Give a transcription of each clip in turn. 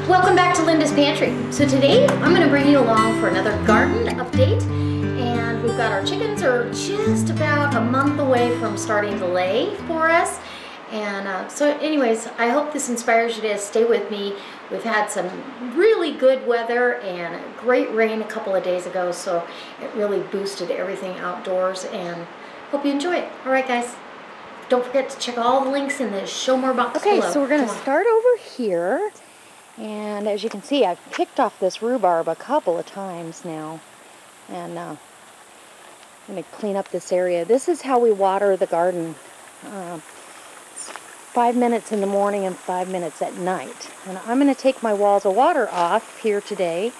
Welcome back to Linda's Pantry. So today I'm going to bring you along for another garden update, and we've got our chickens are just about a month away from starting to lay for us. And so anyways, I hope this inspires you to stay with me. We've had some really good weather and great rain a couple of days ago, so it really boosted everything outdoors, and hope you enjoy it. All right, guys. Don't forget to check all the links in the show more box below. Okay, so we're going to start over here. And as you can see, I've picked off this rhubarb a couple of times now. And I'm going to clean up this area. This is how we water the garden. 5 minutes in the morning and 5 minutes at night. And I'm going to take my walls of water off here today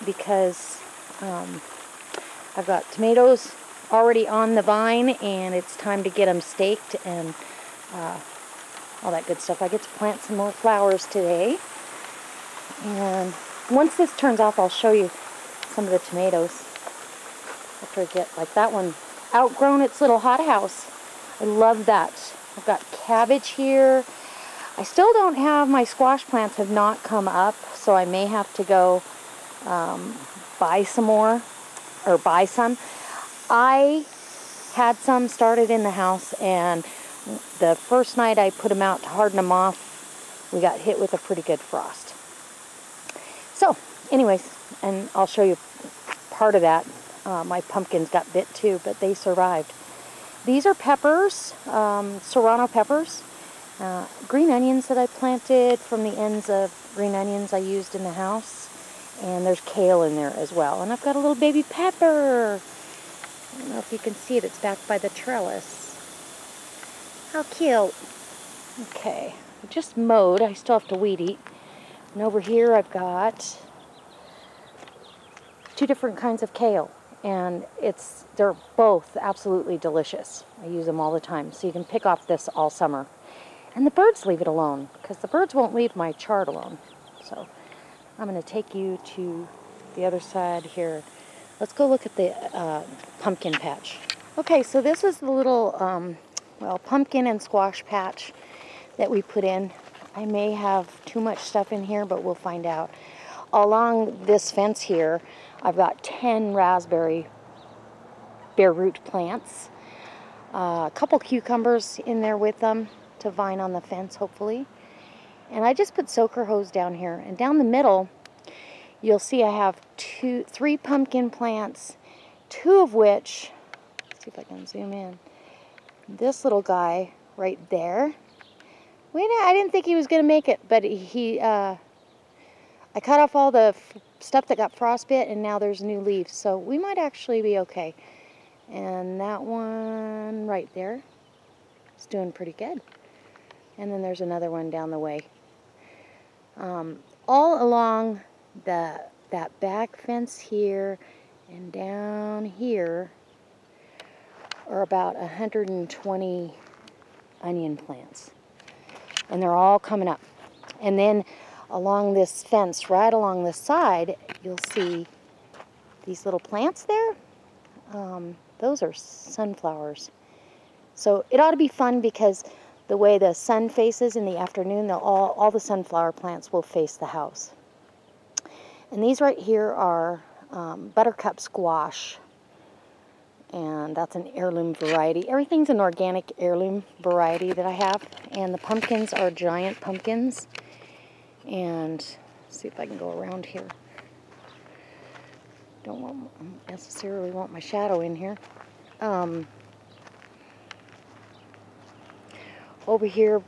because I've got tomatoes already on the vine, and it's time to get them staked and all that good stuff. I get to plant some more flowers today. And once this turns off, I'll show you some of the tomatoes. After I get like that one outgrown its little hothouse. I love that. I've got cabbage here. I still don't have, my squash plants have not come up, so I may have to go buy some more, or buy some. I had some started in the house, and the first night I put them out to harden them off, we got hit with a pretty good frost. So, anyways, and I'll show you part of that. My pumpkins got bit too, but they survived. These are peppers, serrano peppers, green onions that I planted from the ends of green onions I used in the house. And there's kale in there as well. And I've got a little baby pepper. I don't know if you can see it. It's back by the trellis. How cute. Okay, I just mowed. I still have to weed eat. And over here I've got 2 different kinds of kale, and they're both absolutely delicious. I use them all the time, so you can pick off this all summer. And the birds leave it alone, because the birds won't leave my chard alone. So I'm going to take you to the other side here. Let's go look at the pumpkin patch. Okay, so this is the little well, pumpkin and squash patch that we put in. I may have too much stuff in here, but we'll find out. Along this fence here, I've got 10 raspberry bare root plants. A couple cucumbers in there with them to vine on the fence, hopefully. And I just put soaker hose down here. And down the middle, you'll see I have 3 pumpkin plants, 2 of which, let's see if I can zoom in. This little guy right there. I didn't think he was going to make it, but I cut off all the stuff that got frostbit, and now there's new leaves, so we might actually be okay. And that one right there is doing pretty good. And then there's another one down the way. All along that back fence here and down here are about 120 onion plants. And they're all coming up. And then along this fence, right along the side, you'll see these little plants there. Those are sunflowers. So it ought to be fun because the way the sun faces in the afternoon, all the sunflower plants will face the house. And these right here are buttercup squash. And that's an heirloom variety. Everything's an organic heirloom variety that I have. And the pumpkins are giant pumpkins. And let's see if I can go around here. Don't necessarily want my shadow in here. Over here,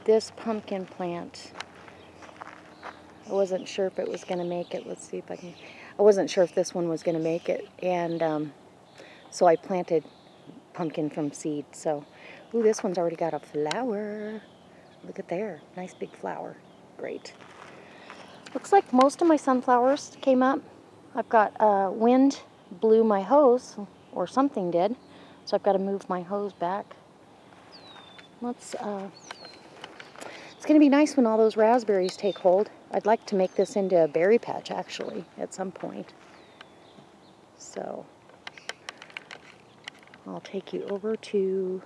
this pumpkin plant, I wasn't sure if it was going to make it. Let's see if I can. I wasn't sure if this one was going to make it. And so I planted pumpkin from seed. So, ooh, this one's already got a flower. Look at there. Nice big flower. Great. Looks like most of my sunflowers came up. I've got wind blew my hose, or something did. So I've got to move my hose back. It's going to be nice when all those raspberries take hold. I'd like to make this into a berry patch, actually, at some point. So I'll take you over to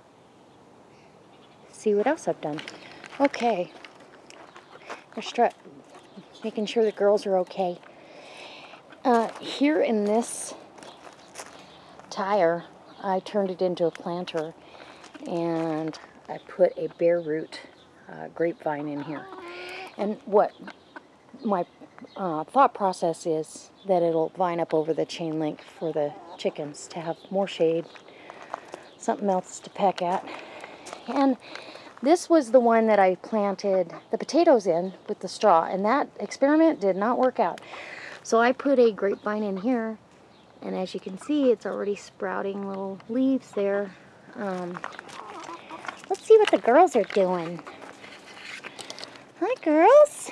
see what else I've done. Okay, making sure the girls are okay. Here in this tire, I turned it into a planter, and I put a bare root grapevine in here. And what my thought process is that it'll vine up over the chain link for the chickens to have more shade, something else to peck at. And this was the one that I planted the potatoes in with the straw, and that experiment did not work out. So I put a grapevine in here, and as you can see, it's already sprouting little leaves there. Let's see what the girls are doing. Hi, girls.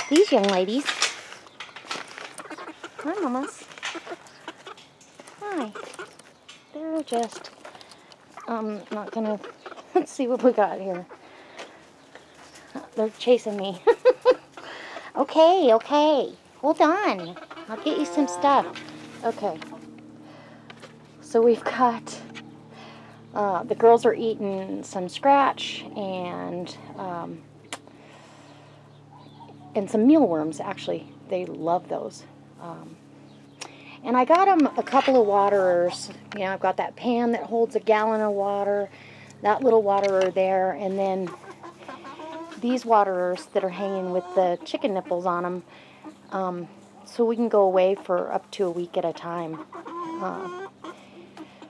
These young ladies. Hi, mamas. Hi. They're just, not gonna, let's see what we got here. They're chasing me. Okay, okay. Hold on. I'll get you some stuff. Okay. So we've got, the girls are eating some scratch and some mealworms, actually. They love those. And I got them a couple of waterers. You know, I've got that pan that holds a gallon of water, that little waterer there, and then these waterers that are hanging with the chicken nipples on them, so we can go away for up to a week at a time.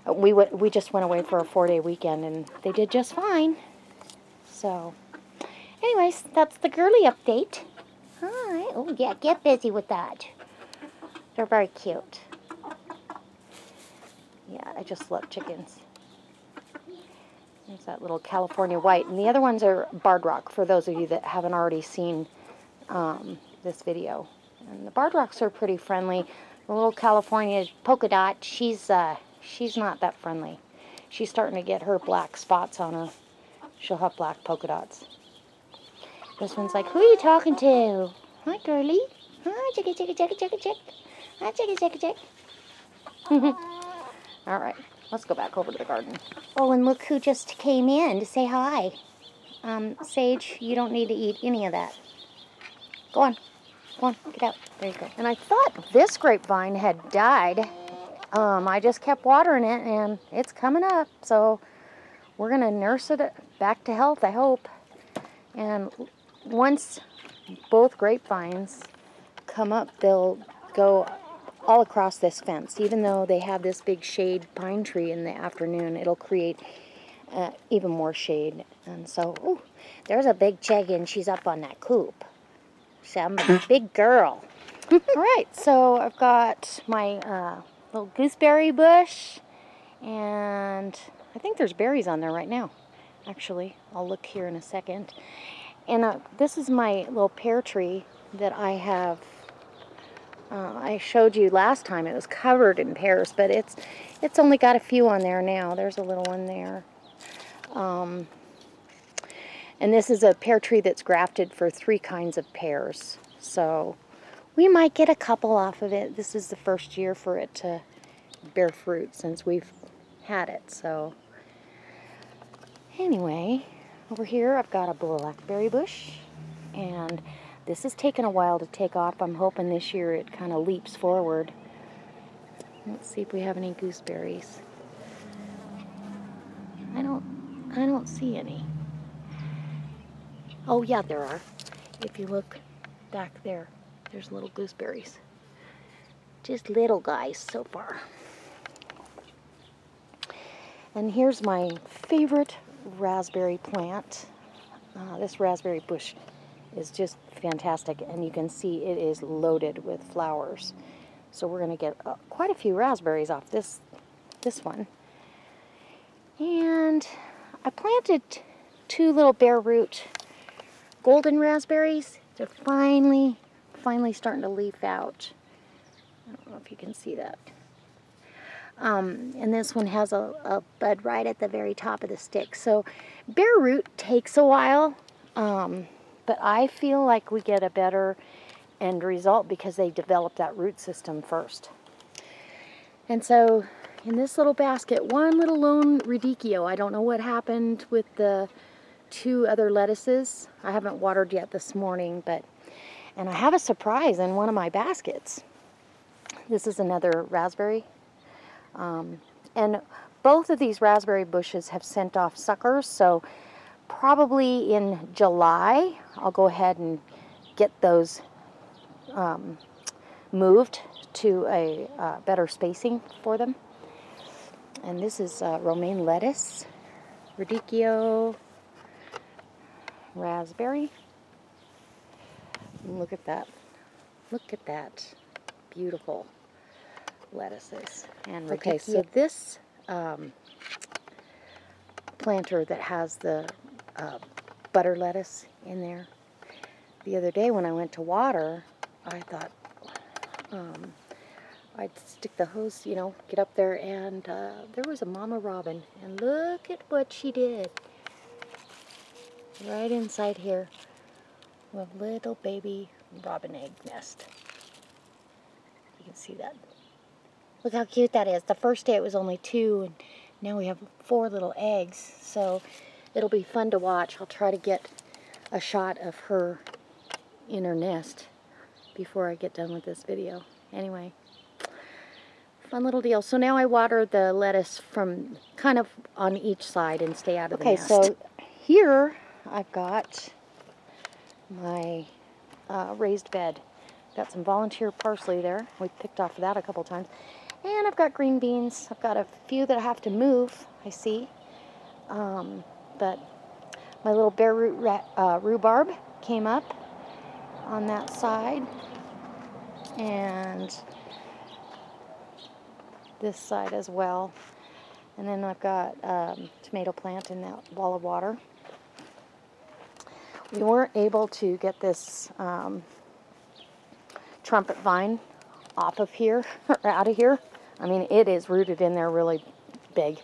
We just went away for a 4-day weekend, and they did just fine. So, anyways, that's the girly update. Hi. Oh, yeah, get busy with that. They're very cute. Yeah, I just love chickens. There's that little California white. And the other ones are barred rock, for those of you that haven't already seen this video. And the barred rocks are pretty friendly. The little California polka dot, she's not that friendly. She's starting to get her black spots on her. She'll have black polka dots. This one's like, who are you talking to? Hi, girly. Hi, chicka, chicka, chicka, chicka, chick. Hi, chicka, chicka, chick. All right, let's go back over to the garden. Oh, and look who just came in to say hi. Sage, you don't need to eat any of that. Go on. Go on, get out. There you go. And I thought this grapevine had died. I just kept watering it, and it's coming up. So we're going to nurse it back to health, I hope. And once both grapevines come up, they'll go all across this fence. Even though they have this big shade pine tree in the afternoon, it'll create even more shade. And so, ooh, there's a big chicken. She's up on that coop. I'm a big girl. All right, so I've got my little gooseberry bush, and I think there's berries on there right now. Actually, I'll look here in a second. And this is my little pear tree that I have. I showed you last time. It was covered in pears, but it's only got a few on there now. There's a little one there. And this is a pear tree that's grafted for 3 kinds of pears. So we might get a couple off of it. This is the first year for it to bear fruit since we've had it. So anyway, over here I've got a blackberry bush, and this has taken a while to take off. I'm hoping this year it kind of leaps forward. Let's see if we have any gooseberries. I don't see any. Oh yeah, there are. If you look back there, there's little gooseberries. Just little guys so far. And here's my favorite raspberry plant. This raspberry bush is just fantastic, and you can see it is loaded with flowers. So we're going to get quite a few raspberries off this one. And I planted 2 little bare root golden raspberries. They're finally starting to leaf out. I don't know if you can see that. And this one has a bud right at the very top of the stick. So bare root takes a while, but I feel like we get a better end result because they develop that root system first. And so in this little basket, one little lone radicchio. I don't know what happened with the 2 other lettuces. I haven't watered yet this morning, but And I have a surprise in one of my baskets. This is another raspberry. And both of these raspberry bushes have sent off suckers, so probably in July I'll go ahead and get those moved to a better spacing for them. And this is romaine lettuce, radicchio, raspberry. Look at that. Look at that. Beautiful lettuces. And okay, so this planter that has the butter lettuce in there, the other day when I went to water, I thought I'd stick the hose, you know, get up there, and there was a mama robin, and look at what she did. Right inside here, a little baby robin egg nest. You can see that. Look how cute that is. The first day it was only 2, and now we have 4 little eggs, so it'll be fun to watch. I'll try to get a shot of her in her nest before I get done with this video. Anyway, fun little deal. So now I water the lettuce from kind of on each side and stay out of the nest. Okay, so here I've got my raised bed. Got some volunteer parsley there. We picked off that a couple times. And I've got green beans. I've got a few that I have to move, I see. But my little bare root rhubarb came up on that side. And this side as well. And then I've got tomato plant in that wall of water. We weren't able to get this trumpet vine off of here, or out of here. I mean, it is rooted in there really big.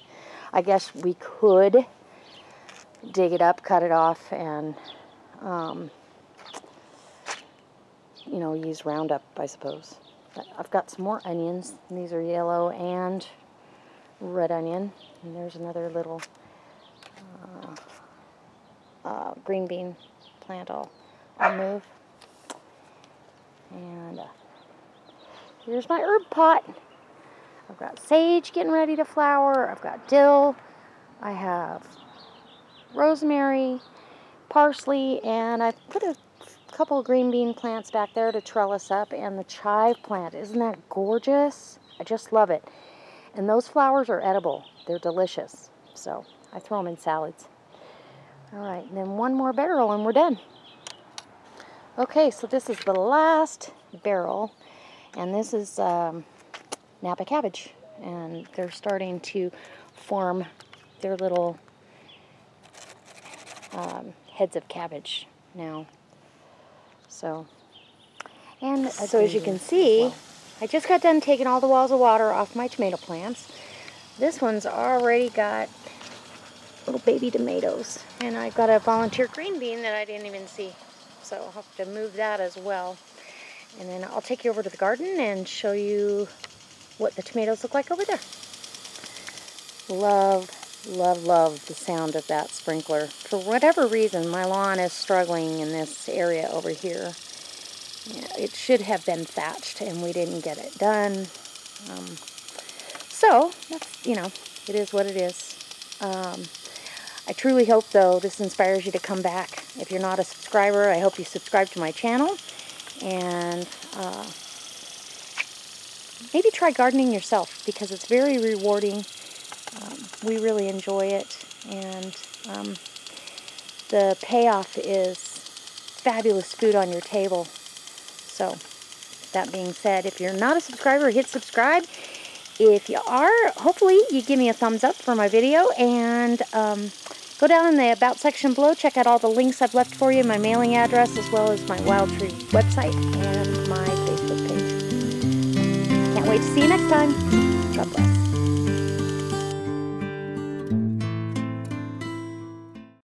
I guess we could dig it up, cut it off, and you know, use Roundup, I suppose. But I've got some more onions, and these are yellow and red onion. And there's another little green bean plant I'll move. And here's my herb pot. I've got sage getting ready to flower. I've got dill. I have rosemary, parsley, and I've put a couple of green bean plants back there to trellis up, and the chive plant. Isn't that gorgeous? I just love it. And those flowers are edible. They're delicious. So I throw them in salads. All right, and then one more barrel and we're done. Okay, so this is the last barrel, and this is Napa cabbage, and they're starting to form their little heads of cabbage now. So as you can see, I just got done taking all the walls of water off my tomato plants. This one's already got little baby tomatoes, and I've got a volunteer green bean that I didn't even see. So I'll have to move that as well. And then I'll take you over to the garden and show you what the tomatoes look like over there. Love, love, love the sound of that sprinkler. For whatever reason, my lawn is struggling in this area over here. It should have been thatched, and we didn't get it done. So, that's, you know, it is what it is. I truly hope, though, this inspires you to come back. If you're not a subscriber, I hope you subscribe to my channel. And maybe try gardening yourself, because it's very rewarding. We really enjoy it. And the payoff is fabulous food on your table. So, that being said, if you're not a subscriber, hit subscribe. If you are, hopefully you give me a thumbs up for my video, and go down in the About section below, check out all the links I've left for you, my mailing address, as well as my Wild Tree website and my Facebook page. Can't wait to see you next time. God bless.